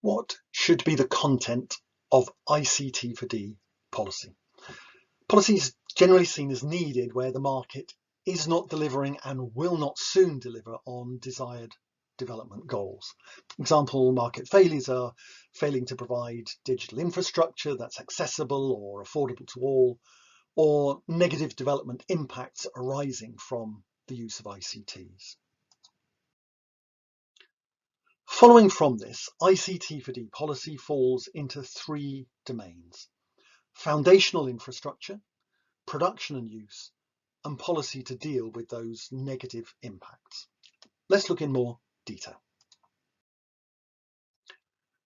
What should be the content of ICT4D policy? Policy is generally seen as needed where the market is not delivering and will not soon deliver on desired development goals. Example market failures are failing to provide digital infrastructure that's accessible or affordable to all, or negative development impacts arising from the use of ICTs. Following from this, ICT4D policy falls into three domains: foundational infrastructure, production and use, and policy to deal with those negative impacts. Let's look in more detail.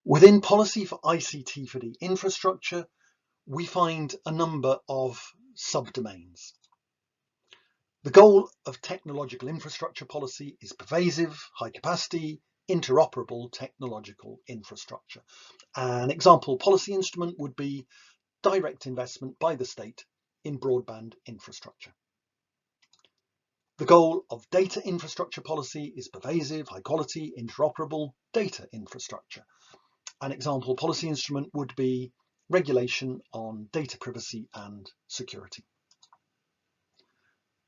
Within policy for ICT4D infrastructure, we find a number of subdomains. The goal of technological infrastructure policy is pervasive, high capacity, interoperable technological infrastructure. An example policy instrument would be direct investment by the state in broadband infrastructure. The goal of data infrastructure policy is pervasive, high quality, interoperable data infrastructure. An example policy instrument would be regulation on data privacy and security.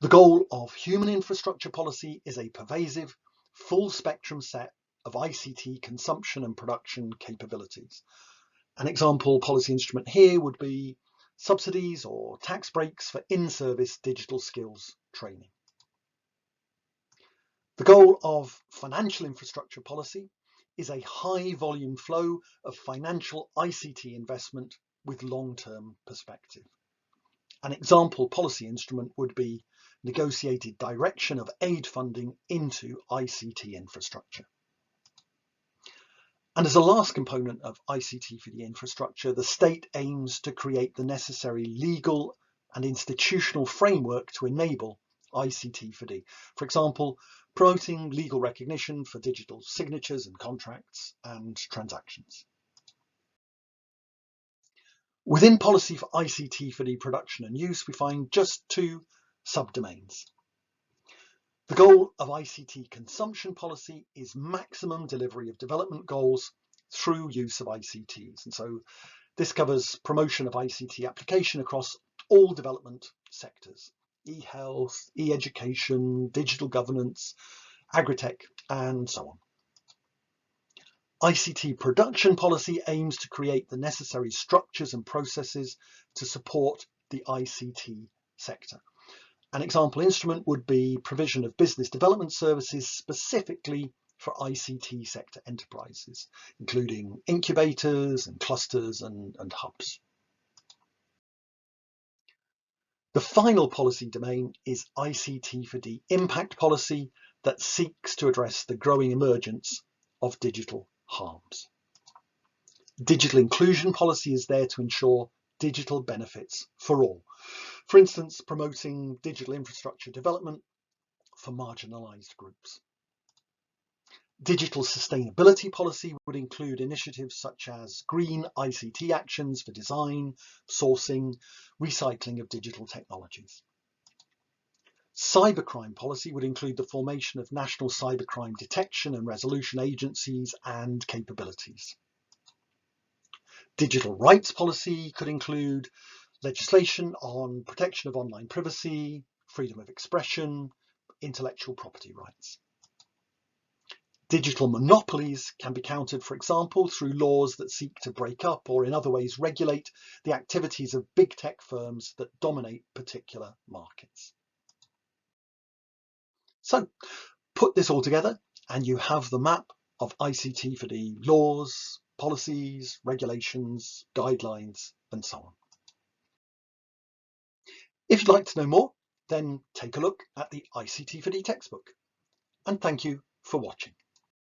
The goal of human infrastructure policy is a pervasive, full spectrum set of ICT consumption and production capabilities. An example policy instrument here would be subsidies or tax breaks for in-service digital skills training. The goal of financial infrastructure policy is a high volume flow of financial ICT investment with long-term perspective. An example policy instrument would be negotiated direction of aid funding into ICT infrastructure. And as a last component of ICT4D infrastructure, the state aims to create the necessary legal and institutional framework to enable ICT4D. For example, promoting legal recognition for digital signatures and contracts and transactions. Within policy for ICT4D production and use, we find just two subdomains. The goal of ICT consumption policy is maximum delivery of development goals through use of ICTs. And so this covers promotion of ICT application across all development sectors: e-health, e-education, digital governance, agri-tech, and so on. ICT production policy aims to create the necessary structures and processes to support the ICT sector. An example instrument would be provision of business development services specifically for ICT sector enterprises, including incubators and clusters and hubs. The final policy domain is ICT4D impact policy that seeks to address the growing emergence of digital harms. Digital inclusion policy is there to ensure digital benefits for all. For instance, promoting digital infrastructure development for marginalised groups. Digital sustainability policy would include initiatives such as green ICT actions for design, sourcing, recycling of digital technologies. Cybercrime policy would include the formation of national cybercrime detection and resolution agencies and capabilities. Digital rights policy could include legislation on protection of online privacy, freedom of expression, intellectual property rights. Digital monopolies can be countered, for example, through laws that seek to break up or in other ways regulate the activities of big tech firms that dominate particular markets. So put this all together and you have the map of ICT4D laws, policies, regulations, guidelines, and so on. If you'd like to know more, then take a look at the ICT4D textbook. And thank you for watching.